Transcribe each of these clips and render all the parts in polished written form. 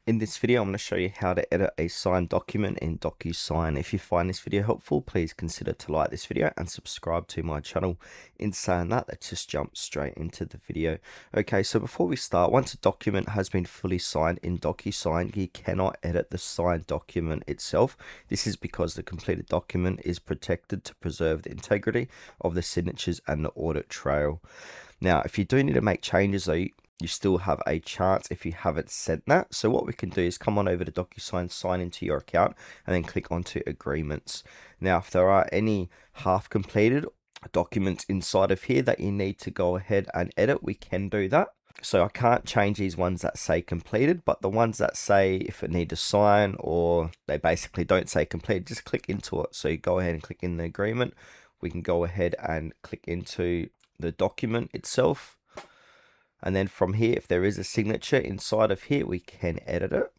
In this video, I'm going to show you how to edit a signed document in DocuSign. If you find this video helpful, please consider to like this video and subscribe to my channel. In saying that, let's just jump straight into the video. Okay, so before we start, once a document has been fully signed in DocuSign, you cannot edit the signed document itself. This is because the completed document is protected to preserve the integrity of the signatures and the audit trail. Now, if you do need to make changes, though, you still have a chance if you haven't sent that. So what we can do is come on over to DocuSign, sign into your account, and then click onto agreements. Now, if there are any half completed documents inside of here that you need to go ahead and edit, we can do that. So I can't change these ones that say completed, but the ones that say if it need to sign or they basically don't say completed, just click into it. So you go ahead and click in the agreement. We can go ahead and click into the document itself. And then from here, if there is a signature inside of here, we can edit it.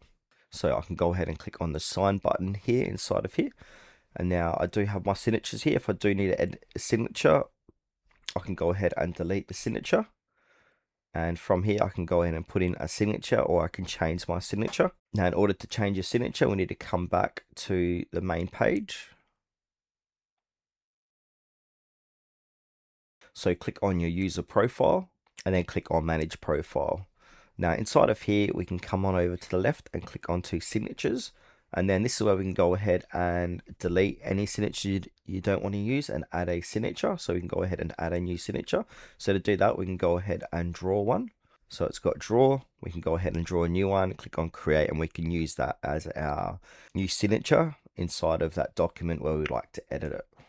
So I can go ahead and click on the sign button here inside of here. And now I do have my signatures here. If I do need to edit a signature, I can go ahead and delete the signature. And from here, I can go ahead and put in a signature, or I can change my signature. Now, in order to change your signature, we need to come back to the main page. So click on your user profile and then click on manage profile. Now inside of here, we can come on over to the left and click onto signatures. And then this is where we can go ahead and delete any signature you don't want to use and add a signature. So we can go ahead and add a new signature. So to do that, we can go ahead and draw one. So it's got draw. We can go ahead and draw a new one, click on create, and we can use that as our new signature inside of that document where we'd like to edit it.